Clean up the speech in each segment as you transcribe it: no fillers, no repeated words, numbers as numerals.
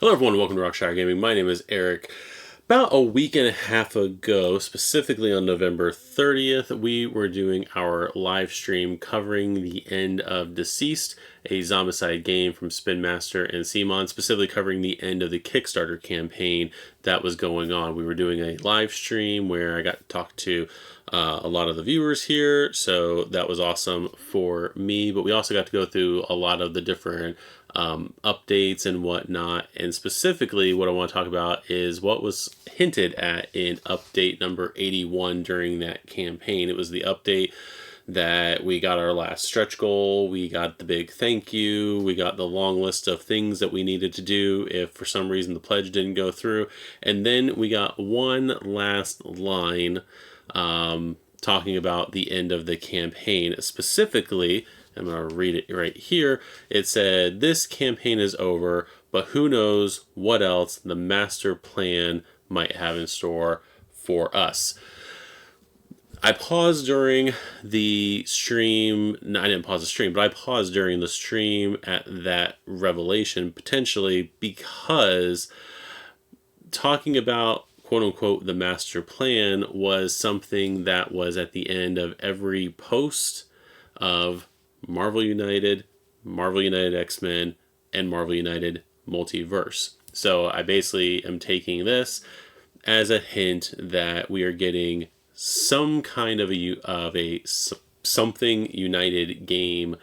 Hello everyone, welcome to Rockshire Gaming. My name is Eric. About a week and a half ago, specifically on November 30th, we were doing our live stream covering the end of DCeased, a zombicide game from Spin Master and CMON, specifically covering the end of the Kickstarter campaign that was going on. We were doing a live stream where I got to talk to a lot of the viewers here, so that was awesome for me, but we also got to go through a lot of the different updates and whatnot, and specifically what I want to talk about is what was hinted at in update number 81 during that campaign. It was the update that we got our last stretch goal, we got the big thank you, we got the long list of things that we needed to do if for some reason the pledge didn't go through, and then we got one last line talking about the end of the campaign. Specifically, I'm going to read it right here. It said, "This campaign is over, but who knows what else the master plan might have in store for us." I paused during the stream. No, I didn't pause the stream, but I paused during the stream at that revelation, potentially because talking about quote-unquote the master plan was something that was at the end of every post of Marvel United, Marvel United X-Men, and Marvel United Multiverse. So I basically am taking this as a hint that we are getting some kind of a something United game,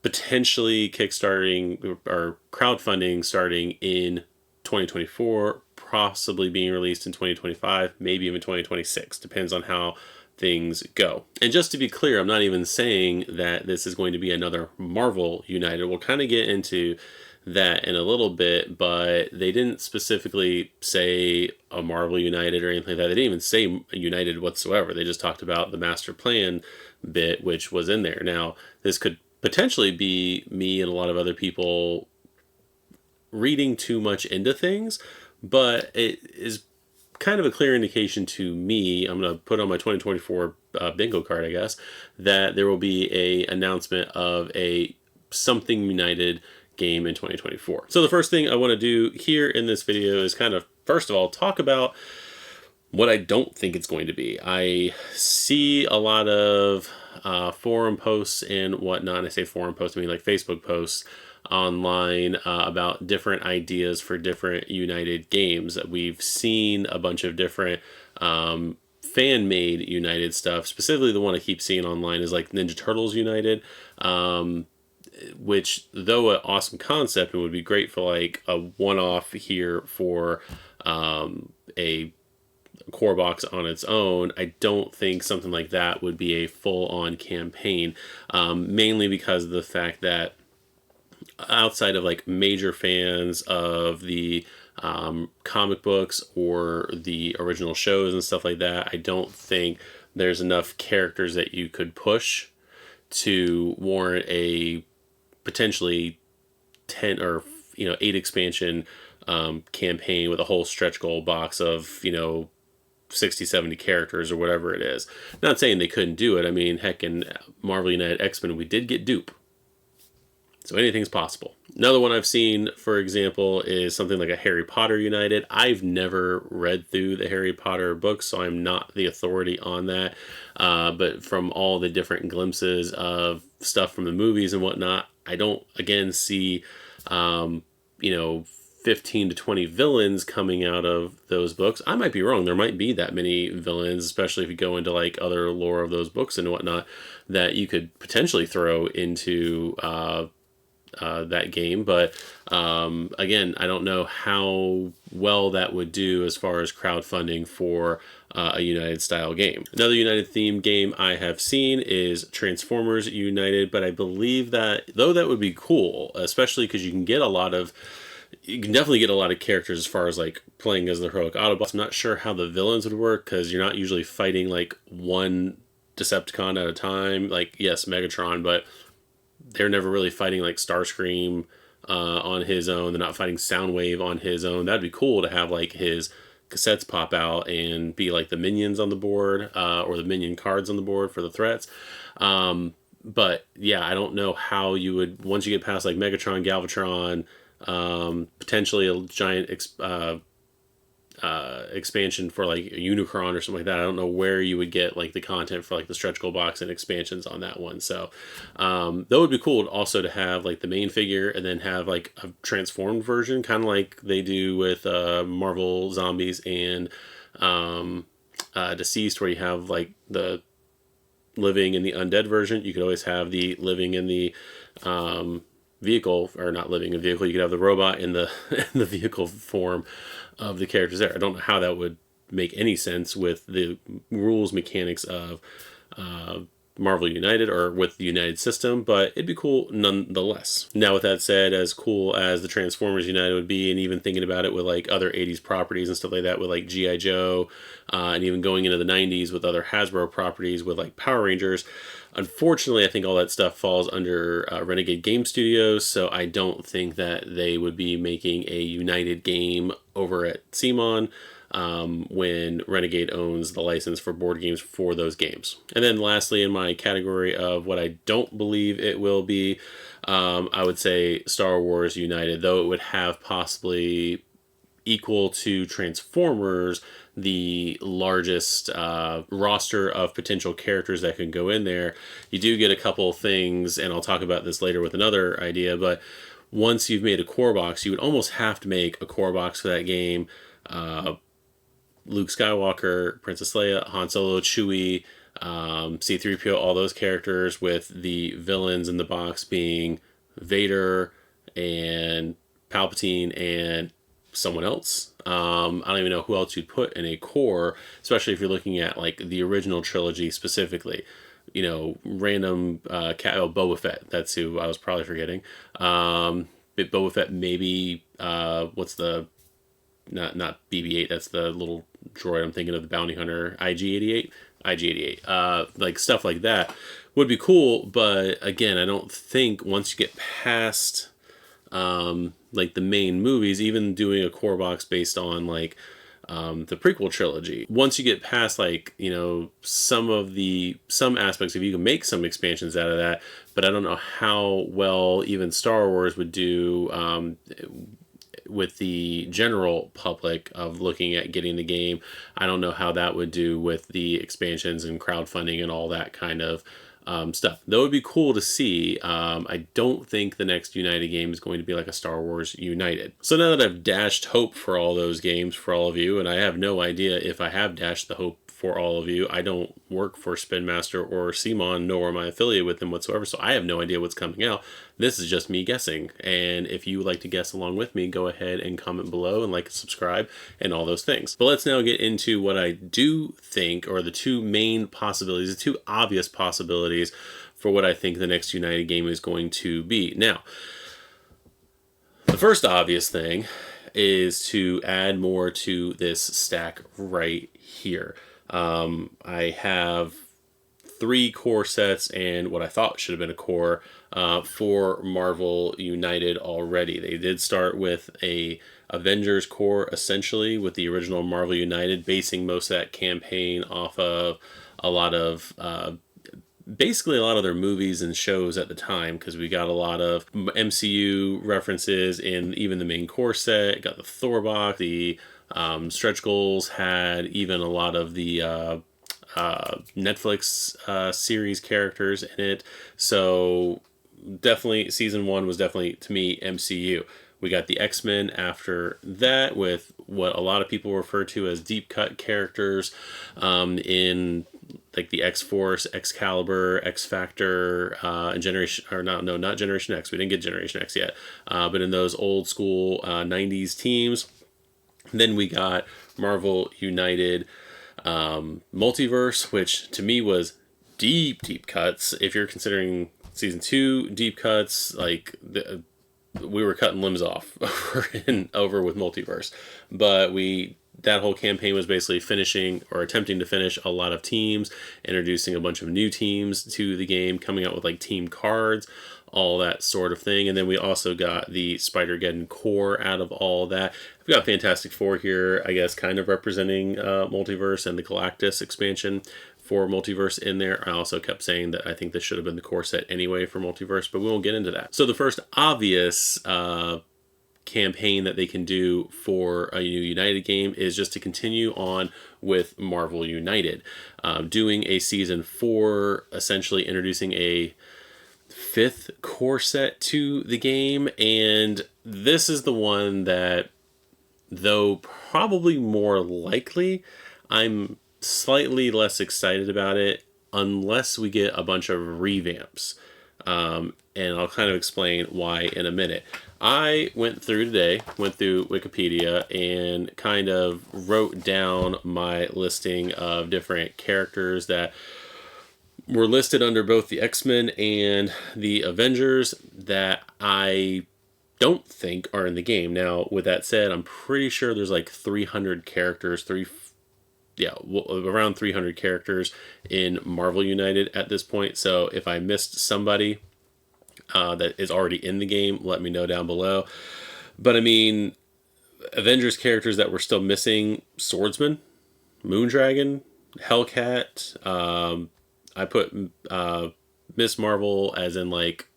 potentially kickstarting or crowdfunding starting in 2024, possibly being released in 2025, maybe even 2026. Depends on how things go. And just to be clear, I'm not even saying that this is going to be another Marvel United. We'll kind of get into that in a little bit, but they didn't specifically say a Marvel United or anything like that. They didn't even say United whatsoever. They just talked about the master plan bit, which was in there. Now, this could potentially be me and a lot of other people reading too much into things, but it is kind of a clear indication to me, I'm going to put on my 2024 bingo card, I guess, that there will be a announcement of a something United game in 2024. So the first thing I want to do here in this video is kind of, first of all, talk about what I don't think it's going to be. I see a lot of forum posts and whatnot. I say forum posts, I mean like Facebook posts online about different ideas for different United games. We've seen a bunch of different fan-made United stuff. Specifically, the one I keep seeing online is like Ninja Turtles United, which, though an awesome concept and would be great for like a one-off here for a core box on its own, I don't think something like that would be a full-on campaign, mainly because of the fact that outside of like major fans of the comic books or the original shows and stuff like that, I don't think there's enough characters that you could push to warrant a potentially 10 or 8 expansion campaign with a whole stretch goal box of 60, 70 characters or whatever it is. Not saying they couldn't do it. I mean, heck, in Marvel United X-Men we did get Dupe. So anything's possible. Another one I've seen, for example, is something like a Harry Potter United. I've never read through the Harry Potter books, so I'm not the authority on that. But from all the different glimpses of stuff from the movies and whatnot, I don't, again, see, 15 to 20 villains coming out of those books. I might be wrong. There might be that many villains, especially if you go into like other lore of those books and whatnot, that you could potentially throw into that game, but again, I don't know how well that would do as far as crowdfunding for a United style game. Another United themed game I have seen is Transformers United, but I believe that, though that would be cool, especially because you can definitely get a lot of characters as far as like playing as the heroic Autobots. I'm not sure how the villains would work because you're not usually fighting like one Decepticon at a time. Like, yes, Megatron, but they're never really fighting like Starscream on his own. They're not fighting Soundwave on his own. That'd be cool to have like his cassettes pop out and be like the minions on the board or the minion cards on the board for the threats. But yeah, I don't know how you would, once you get past like Megatron, Galvatron, potentially a giant expansion for like a Unicron or something like that. I don't know where you would get like the content for like the stretch goal box and expansions on that one. So that would be cool also to have like the main figure and then have like a transformed version, kind of like they do with Marvel Zombies and DCeased, where you have like the living and the undead version. You could always have the living in the vehicle, or not living in vehicle. You could have the robot in the in the vehicle form of the characters there. I don't know how that would make any sense with the rules mechanics of Marvel United or with the United system, but it'd be cool nonetheless. Now, with that said, as cool as the Transformers United would be, and even thinking about it with like other 80s properties and stuff like that, with like G.I. Joe, and even going into the 90s with other Hasbro properties with like Power Rangers, unfortunately, I think all that stuff falls under Renegade Game Studios, so I don't think that they would be making a United game over at CMON. When Renegade owns the license for board games for those games. And then lastly, in my category of what I don't believe it will be, I would say Star Wars United, though it would have possibly equal to Transformers the largest roster of potential characters that can go in there. You do get a couple things, and I'll talk about this later with another idea, but once you've made a core box, you would almost have to make a core box for that game. Luke Skywalker, Princess Leia, Han Solo, Chewie, C-3PO, all those characters, with the villains in the box being Vader and Palpatine and someone else. I don't even know who else you'd put in a core, especially if you're looking at like the original trilogy specifically. You know, random Boba Fett. That's who I was probably forgetting. Boba Fett, maybe. What's the not BB-8? That's the little droid I'm thinking of, the bounty hunter. IG-88. Like stuff like that would be cool, but again, I don't think once you get past like the main movies, even doing a core box based on like the prequel trilogy, once you get past like, you know, some aspects, if you can make some expansions out of that, but I don't know how well even Star Wars would do with the general public of looking at getting the game. I don't know how that would do with the expansions and crowdfunding and all that kind of stuff. That would be cool to see. I don't think the next United game is going to be like a Star Wars United. So now that I've dashed hope for all those games for all of you, and I have no idea if I have dashed the hope for all of you. I don't work for Spin Master or CMON, nor am I affiliated with them whatsoever, so I have no idea what's coming out. This is just me guessing, and if you would like to guess along with me, go ahead and comment below and like and subscribe and all those things. But let's now get into what I do think, or the two main possibilities, the two obvious possibilities for what I think the next United game is going to be. Now, the first obvious thing is to add more to this stack right here. I have 3 core sets and what I thought should have been a core for Marvel United already. They did start with a Avengers core, essentially, with the original Marvel United, basing most of that campaign off of a lot of basically a lot of their movies and shows at the time, because we got a lot of MCU references in even the main core set. Got the Thor box, the stretch goals had even a lot of the Netflix series characters in it. So definitely season 1 was definitely, to me, MCU. We got the X-Men after that with what a lot of people refer to as deep cut characters in like the X-Force, Excalibur, X-Factor, and Generation, or not Generation X. We didn't get Generation X yet, but in those old school 90s teams. Then we got Marvel United Multiverse, which to me was deep cuts. If you're considering season 2 deep cuts, like we were cutting limbs off over with Multiverse. But that whole campaign was basically finishing or attempting to finish a lot of teams, introducing a bunch of new teams to the game, coming out with like team cards, all that sort of thing. And then we also got the Spider-Geddon core out of all that. We've got Fantastic Four here, I guess, kind of representing Multiverse, and the Galactus expansion for Multiverse in there. I also kept saying that I think this should have been the core set anyway for Multiverse, but we won't get into that. So the first obvious campaign that they can do for a new United game is just to continue on with Marvel United, doing a season 4, essentially introducing a 5th core set to the game. And this is the one that, though probably more likely, I'm slightly less excited about it unless we get a bunch of revamps. And I'll kind of explain why in a minute. I went through Wikipedia and kind of wrote down my listing of different characters that were listed under both the X-Men and the Avengers that I don't think are in the game. Now, with that said, I'm pretty sure there's like 300 characters, around 300 characters in Marvel United at this point. So if I missed somebody that is already in the game, let me know down below. But I mean, Avengers characters that were still missing: Swordsman, Moondragon, Hellcat. I put Miss Marvel as in like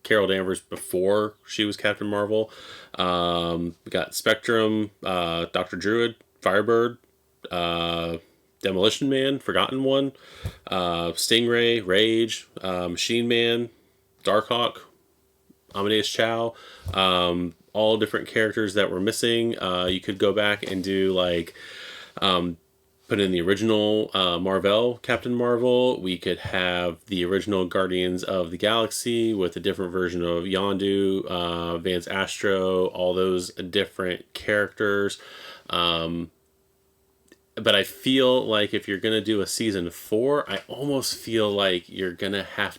Carol Danvers before she was Captain Marvel. We got Spectrum, Dr. Druid, Firebird, Demolition Man, Forgotten One, Stingray, Rage, Machine Man, Darkhawk, Amadeus Chow, all different characters that were missing. You could go back and do like put in the original Marvel, Captain Marvel. We could have the original Guardians of the Galaxy with a different version of Yondu, Vance Astro, all those different characters. But I feel like if you're going to do a season 4, I almost feel like you're going to have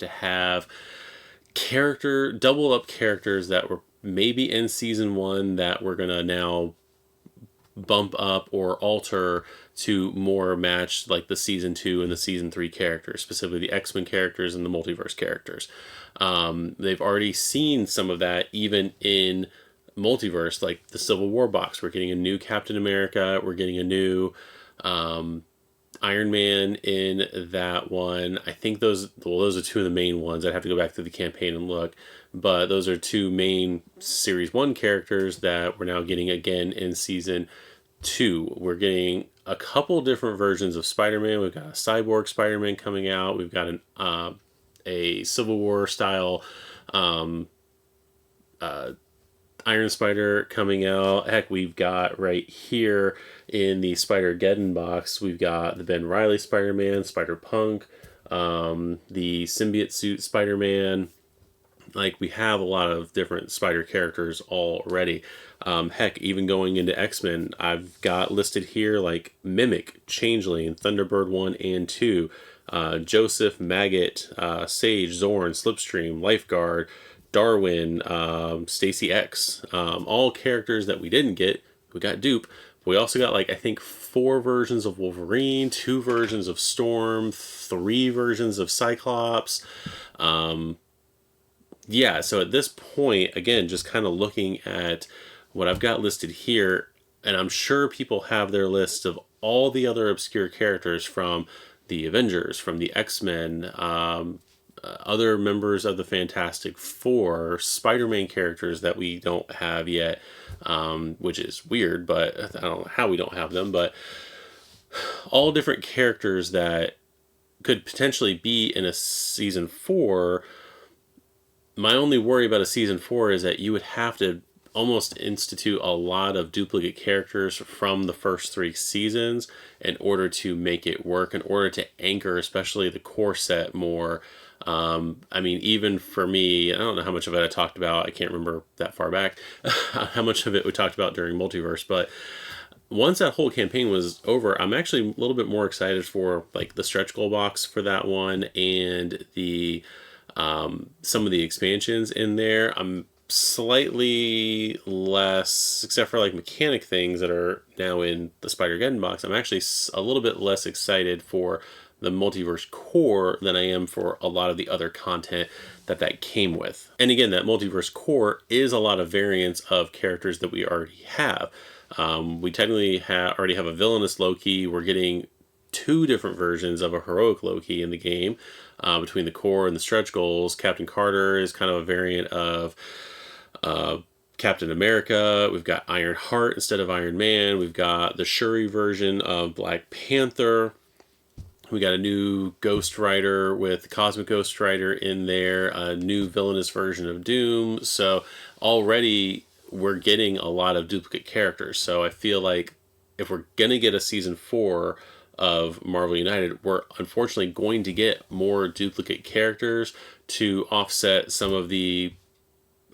double up characters that were maybe in season 1 that we're going to now bump up or alter to more match like the season 2 and the season 3 characters, specifically the X-Men characters and the multiverse characters. They've already seen some of that even in multiverse, like the Civil War box. We're getting a new Captain America. We're getting a new Iron Man in that one. I think those are 2 of the main ones. I'd have to go back to the campaign and look, but those are 2 main series 1 characters that we're now getting again in season 2. We're getting a couple different versions of Spider-Man. We've got a cyborg Spider-Man coming out. We've got a Civil War style Iron Spider coming out. Heck, we've got right here in the Spider-Geddon box, we've got the Ben Reilly Spider-Man, Spider-Punk, the symbiote suit Spider-Man. Like, we have a lot of different Spider characters already. Heck, even going into X-Men, I've got listed here like Mimic, Changeling, Thunderbird 1 and 2, Joseph, Maggot, Sage, Zorn, Slipstream, Lifeguard, Darwin, Stacy X, all characters that we didn't get. We got dupe. We also got like, I think 4 versions of Wolverine, 2 versions of Storm, 3 versions of Cyclops. Yeah, so at this point, again, just kind of looking at what I've got listed here, and I'm sure people have their list of all the other obscure characters from the Avengers, from the X-Men, other members of the Fantastic Four, Spider-Man characters that we don't have yet, which is weird, but I don't know how we don't have them, but all different characters that could potentially be in a season 4. My only worry about a season 4 is that you would have to almost institute a lot of duplicate characters from the first 3 seasons in order to make it work, in order to anchor especially the core set more. I mean, even for me, I don't know how much of it I talked about. I can't remember that far back how much of it we talked about during Multiverse, but once that whole campaign was over, I'm actually a little bit more excited for like the stretch goal box for that one and the some of the expansions in there. I'm slightly less, except for like mechanic things that are now in the Spider-Geddon box, I'm actually a little bit less excited for the multiverse core than I am for a lot of the other content that came with. And again, that multiverse core is a lot of variants of characters that we already have. We technically already have a villainous Loki. We're getting 2 different versions of a heroic Loki in the game, between the core and the stretch goals. Captain Carter is kind of a variant of Captain America. We've got Iron Heart instead of Iron Man. We've got the Shuri version of Black Panther. We got a new Ghost Rider with Cosmic Ghost Rider in there, a new villainous version of Doom. So already we're getting a lot of duplicate characters. So I feel like if we're going to get a season 4 of Marvel United, we're unfortunately going to get more duplicate characters to offset some of the,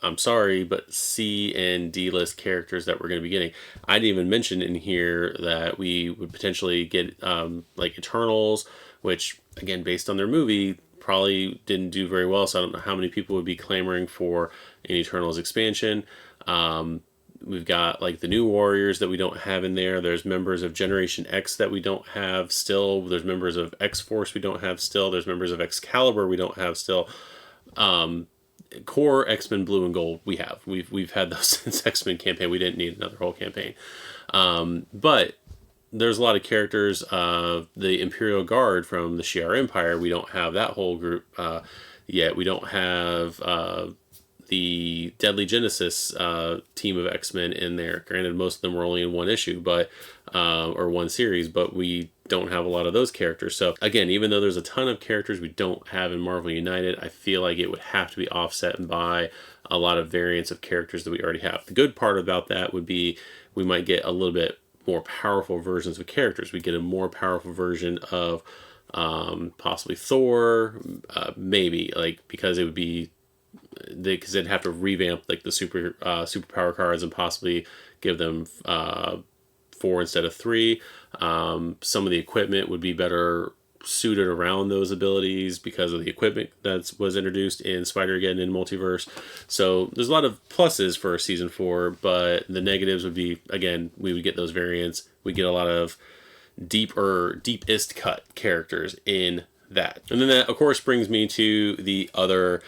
I'm sorry, but C and D list characters that we're going to be getting. I didn't even mention in here that we would potentially get like Eternals, which again, based on their movie, probably didn't do very well. So I don't know how many people would be clamoring for an Eternals expansion. We've got like the New Warriors that we don't have in there. There's members of Generation X that we don't have still. There's members of X-Force we don't have still. There's members of Excalibur we don't have still. Core X-Men Blue and Gold we have. We've had those since X-Men campaign. We didn't need another whole campaign. But there's a lot of characters. The Imperial Guard from the Shi'ar Empire, we don't have that whole group yet. We don't have the Deadly Genesis team of X-Men in there. Granted, most of them were only in one issue, but or one series, but we don't have a lot of those characters. So again, even though there's a ton of characters we don't have in Marvel United, I feel like it would have to be offset by a lot of variants of characters that we already have. The good part about that would be we might get a little bit more powerful versions of characters. We get a more powerful version of possibly Thor, maybe, like, because it would be, because they'd have to revamp like the superpower cards and possibly give them 4 instead of 3. Some of the equipment would be better suited around those abilities because of the equipment that was introduced in Spider-Geddon and Multiverse. So there's a lot of pluses for season 4, but the negatives would be, again, we would get those variants. We get a lot of deepest cut characters in that. And then that, of course, brings me to the other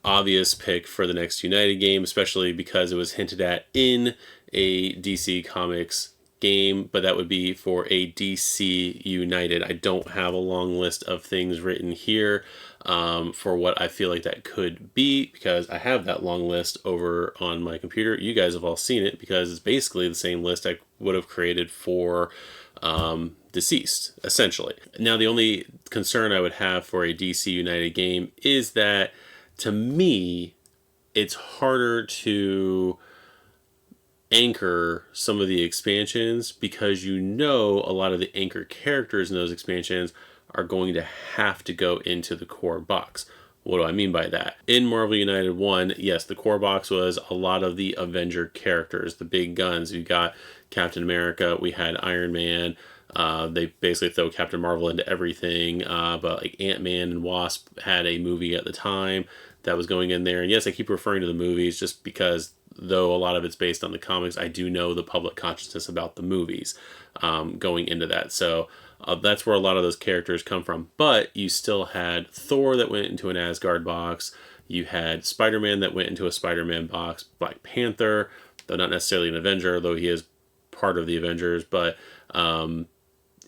obvious pick for the next United game, especially because it was hinted at in a DC Comics game, but that would be for a DC United. I don't have a long list of things written here for what I feel like that could be, because I have that long list over on my computer. You guys have all seen it because it's basically the same list I would have created for DCeased, essentially. Now, the only concern I would have for a DC United game is that, to me, it's harder to anchor some of the expansions because you know a lot of the anchor characters in those expansions are going to have to go into the core box. What do I mean by that? In Marvel United 1, yes, the core box was a lot of the Avenger characters, the big guns. We got Captain America, we had Iron Man. They basically throw Captain Marvel into everything, but like Ant-Man and Wasp had a movie at the time that was going in there. And yes, I keep referring to the movies just because, though a lot of it's based on the comics, I do know the public consciousness about the movies going into that. So that's where a lot of those characters come from. But you still had Thor that went into an Asgard box. You had Spider-Man that went into a Spider-Man box. Black Panther, though not necessarily an Avenger, though he is part of the Avengers, but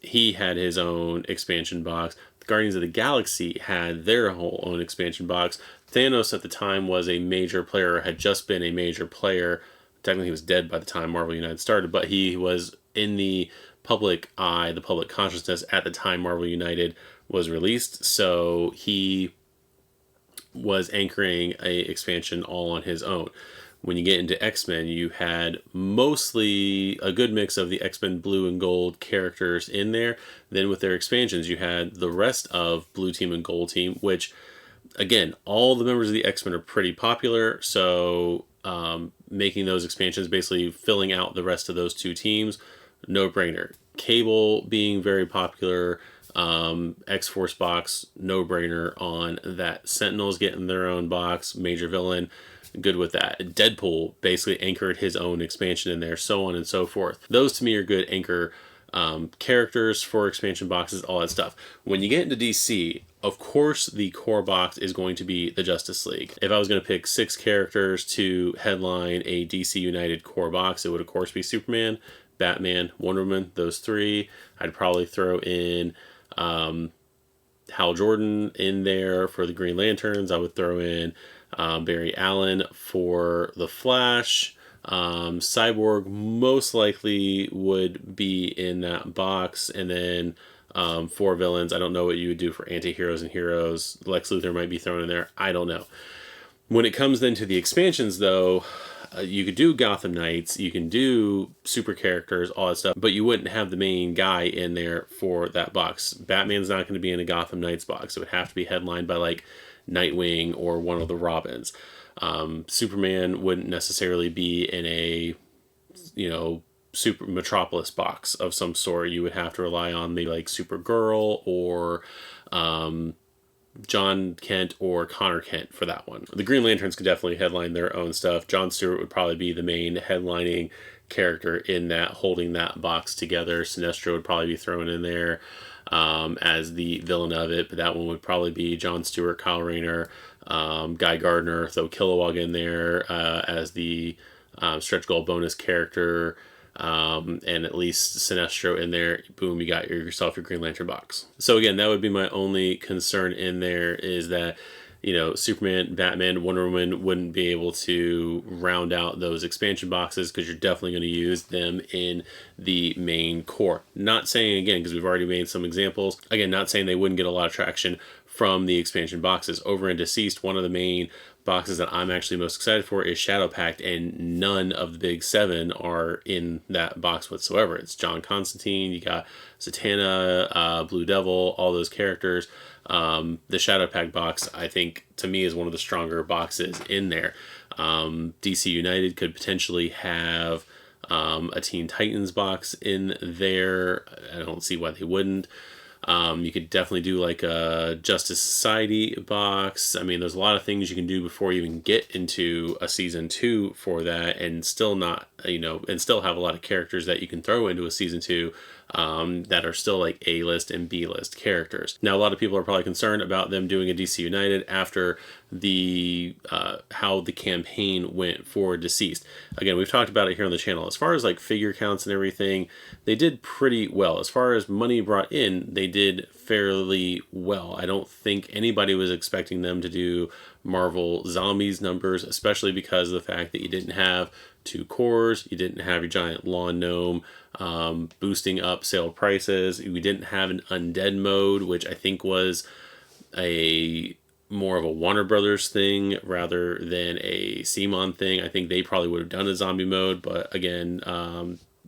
he had his own expansion box. The Guardians of the Galaxy had their whole own expansion box. Thanos at the time was a major player, had just been a major player. Technically he was dead by the time Marvel United started, but he was in the public eye, the public consciousness at the time Marvel United was released. So he was anchoring a expansion all on his own. When you get into X-Men, you had mostly a good mix of the X-Men Blue and Gold characters in there. Then with their expansions, you had the rest of Blue Team and Gold Team, which, again, all the members of the X-Men are pretty popular. So making those expansions, basically filling out the rest of those two teams, no-brainer. Cable being very popular, X-Force box, no-brainer on that. Sentinels getting their own box, major villain, good with that. Deadpool basically anchored his own expansion in there, so on and so forth. Those to me are good anchor characters for expansion boxes, all that stuff. When you get into DC, of course the core box is going to be the Justice League. If I was going to pick 6 characters to headline a DC United core box, it would of course be Superman, Batman, Wonder Woman, those 3. I'd probably throw in Hal Jordan in there for the Green Lanterns. I would throw in Barry Allen for the Flash. Cyborg most likely would be in that box, and then for villains, I don't know what you would do for anti-heroes and heroes. Lex Luthor might be thrown in there. I don't know. When it comes then to the expansions, though, you could do Gotham Knights, you can do super characters, all that stuff, but you wouldn't have the main guy in there for that box. Batman's not going to be in a Gotham Knights box. It would have to be headlined by like Nightwing or one of the Robins. Superman wouldn't necessarily be in a, super Metropolis box of some sort. You would have to rely on the like Supergirl or John Kent or Connor Kent for that one. The Green Lanterns could definitely headline their own stuff. John Stewart would probably be the main headlining character in that, holding that box together. Sinestro would probably be thrown in there as the villain of it, but that one would probably be John Stewart, Kyle Rayner, Guy Gardner, throw Kilowog in there as the stretch goal bonus character. And at least Sinestro in there, boom, you got yourself your Green Lantern box. So again, that would be my only concern in there, is that, Superman, Batman, Wonder Woman wouldn't be able to round out those expansion boxes, because you're definitely going to use them in the main core. Not saying, again, because we've already made some examples, again, not saying they wouldn't get a lot of traction from the expansion boxes. Over in DCeased, one of the main boxes that I'm actually most excited for is Shadow Pact, and none of the big 7 are in that box whatsoever. It's John Constantine, you got Zatanna, Blue Devil, all those characters. The Shadow Pact box, I think, to me, is one of the stronger boxes in there. DC United could potentially have a Teen Titans box in there. I don't see why they wouldn't. You could definitely do like a Justice Society box. I mean, there's a lot of things you can do before you even get into a season 2 for that, and still not, and still have a lot of characters that you can throw into a season 2 that are still like A-list and B-list characters. Now, a lot of people are probably concerned about them doing a DC United after the how the campaign went for DCeased. Again, we've talked about it here on the channel. As far as like figure counts and everything, they did pretty well. As far as money brought in, they did fairly well. I don't think anybody was expecting them to do Marvel Zombies numbers, especially because of the fact that you didn't have 2 cores, you didn't have your giant lawn gnome boosting up sale prices. We didn't have an undead mode, which I think was a more of a Warner Brothers thing rather than a CMON thing. I think they probably would have done a zombie mode, but again,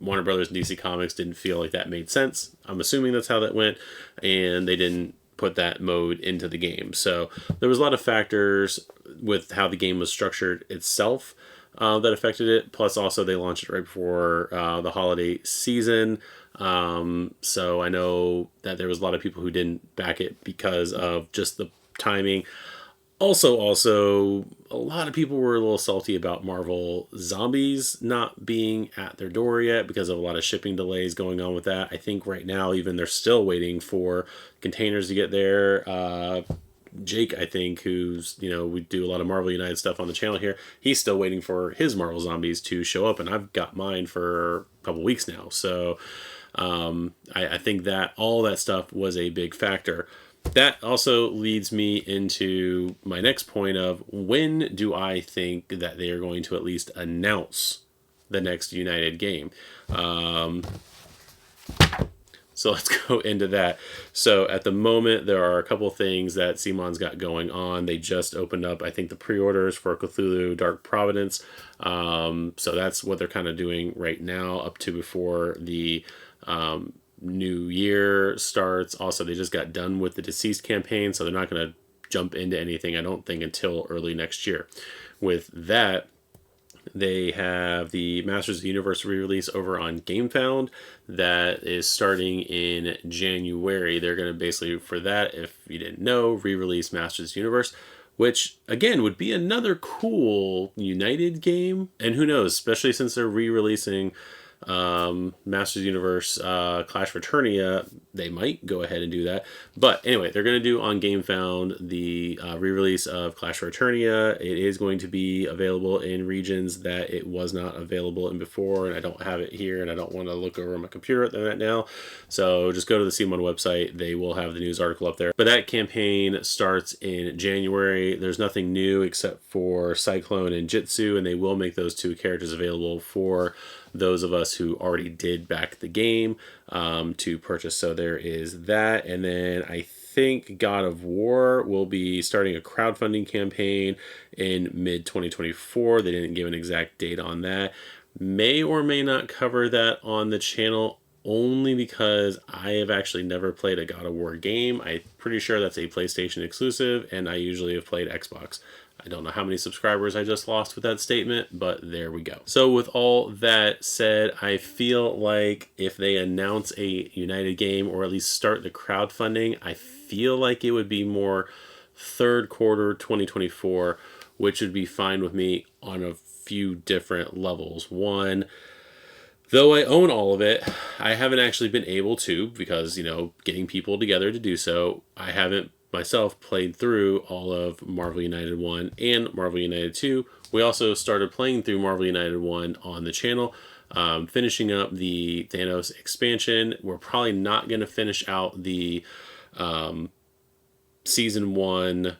Warner Brothers and DC Comics didn't feel like that made sense. I'm assuming that's how that went, and they didn't put that mode into the game. So there was a lot of factors with how the game was structured itself that affected it. Plus, also they launched it right before the holiday season. So I know that there was a lot of people who didn't back it because of just the timing. Also, a lot of people were a little salty about Marvel Zombies not being at their door yet because of a lot of shipping delays going on with that. I think right now, even they're still waiting for containers to get there. Jake, I think, who's, we do a lot of Marvel United stuff on the channel here, he's still waiting for his Marvel Zombies to show up, and I've got mine for a couple weeks now. So I think that all that stuff was a big factor. That also leads me into my next point of, when do I think that they are going to at least announce the next United game? So let's go into that. So at the moment, there are a couple of things that CMON's got going on. They just opened up, I think, the pre-orders for Cthulhu Dark Providence. So that's what they're kind of doing right now up to before the new year starts. Also, they just got done with the DCeased campaign, so they're not going to jump into anything, I don't think, until early next year. With that, they have the Masters of the Universe re-release over on GameFound that is starting in January. They're going to basically, for that, if you didn't know, re-release Masters of the Universe, which, again, would be another cool United game. And who knows, especially since they're re-releasing Masters Universe Clash Fraternia, they might go ahead and do that. But anyway, they're going to do on GameFound the re-release of Clash Fraternia. It is going to be available in regions that it was not available in before, and I don't have it here, and I don't want to look over my computer at that now. So just go to the C1 website. They will have the news article up there. But that campaign starts in January. There's nothing new except for Cyclone and Jitsu, and they will make those two characters available for those of us who already did back the game to purchase. So there is that. And then I think God of War will be starting a crowdfunding campaign in mid 2024. They didn't give an exact date on that. May or may not cover that on the channel, only because I have actually never played a God of War game. I'm pretty sure that's a PlayStation exclusive, and I usually have played Xbox. I don't know how many subscribers I just lost with that statement, but there we go. So with all that said, I feel like if they announce a United game, or at least start the crowdfunding, I feel like it would be more third quarter 2024, which would be fine with me on a few different levels. One, though I own all of it, I haven't actually been able to, because, getting people together to do so, I haven't myself played through all of Marvel United 1 and Marvel United 2. We also started playing through Marvel United 1 on the channel, finishing up the Thanos expansion. We're probably not going to finish out the Season 1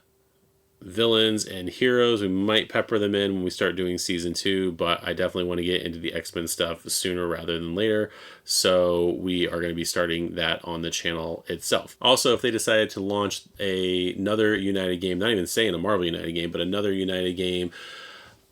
villains and heroes. We might pepper them in when we start doing Season 2, but I definitely want to get into the X-Men stuff sooner rather than later, so we are going to be starting that on the channel itself. Also, if they decided to launch another United game, not even saying a Marvel United game, but another United game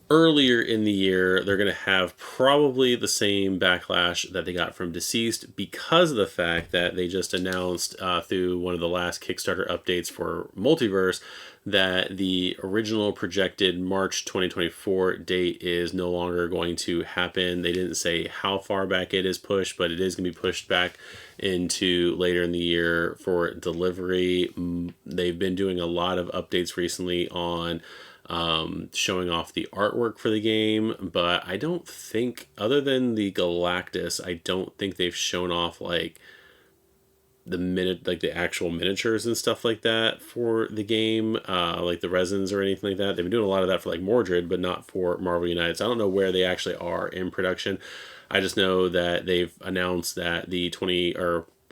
earlier in the year, they're going to have probably the same backlash that they got from DCeased, because of the fact that they just announced through one of the last Kickstarter updates for Multiverse that the original projected March 2024 date is no longer going to happen. They didn't say how far back it is pushed, but it is going to be pushed back into later in the year for delivery. They've been doing a lot of updates recently on showing off the artwork for the game, but I don't think, other than the Galactus, I don't think they've shown off the actual miniatures and stuff like that for the game, like the resins or anything like that. They've been doing a lot of that for Mordred, but not for Marvel United. So I don't know where they actually are in production. I just know that they've announced that the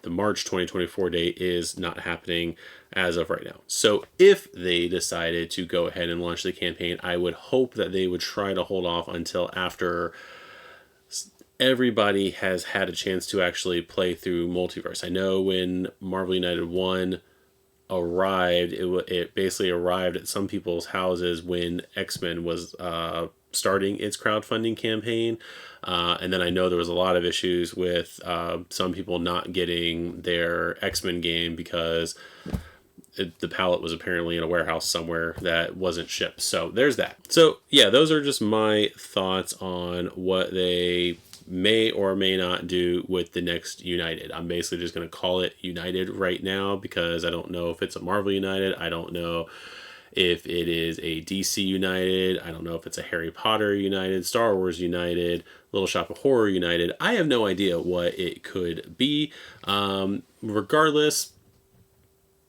March 2024 date is not happening as of right now. So if they decided to go ahead and launch the campaign, I would hope that they would try to hold off until after everybody has had a chance to actually play through Multiverse. I know when Marvel United 1 arrived, it basically arrived at some people's houses when X-Men was starting its crowdfunding campaign. And then I know there was a lot of issues with some people not getting their X-Men game because the pallet was apparently in a warehouse somewhere that wasn't shipped. So there's that. So yeah, those are just my thoughts on what they may or may not do with the next United. I'm basically just going to call it United right now because I don't know if it's a Marvel United. I don't know if it is a DC United. I don't know if it's a Harry Potter United, Star Wars United, Little Shop of Horror United. I have no idea what it could be. Regardless,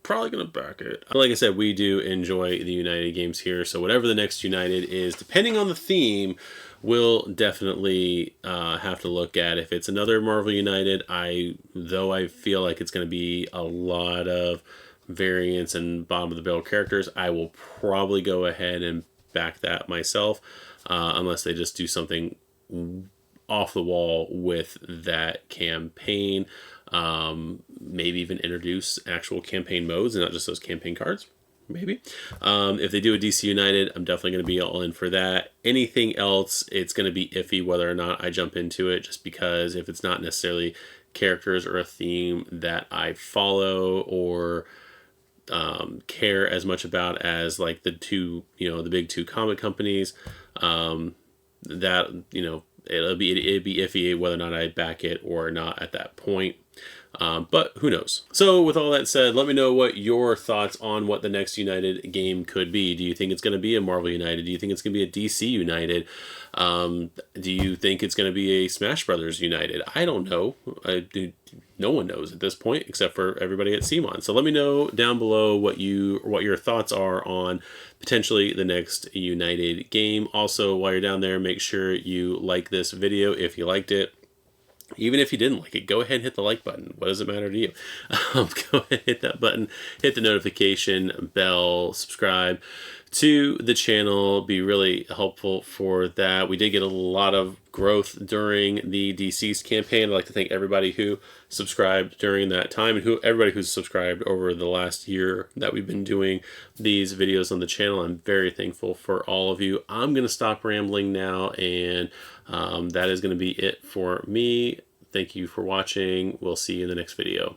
probably going to back it. Like I said, we do enjoy the United games here, so whatever the next United is, depending on the theme, we'll definitely have to look at. If it's another Marvel United, though I feel like it's going to be a lot of variants and bottom of the barrel characters, I will probably go ahead and back that myself, unless they just do something off the wall with that campaign. Maybe even introduce actual campaign modes and not just those campaign cards. Maybe. If they do a DC United, I'm definitely going to be all in for that. Anything else, it's going to be iffy whether or not I jump into it, just because if it's not necessarily characters or a theme that I follow or care as much about as like the big two comic companies, that it'd be iffy whether or not I back it or not at that point. But who knows? So with all that said, let me know what your thoughts on what the next United game could be. Do you think it's going to be a Marvel United? Do you think it's going to be a DC United? Do you think it's going to be a Smash Brothers United? I don't know. No one knows at this point except for everybody at CMON. So let me know down below what your thoughts are on potentially the next United game. Also, while you're down there, make sure you like this video if you liked it. Even if you didn't like it, go ahead and hit the like button. What does it matter to you? Go ahead and hit that button, hit the notification bell, subscribe to the channel. Be really helpful for that. We did get a lot of growth during the DCeased campaign. I'd like to thank everybody who subscribed during that time and everybody who's subscribed over the last year that we've been doing these videos on the channel. I'm very thankful for all of you. I'm going to stop rambling now, and that is going to be it for me. Thank you for watching. We'll see you in the next video.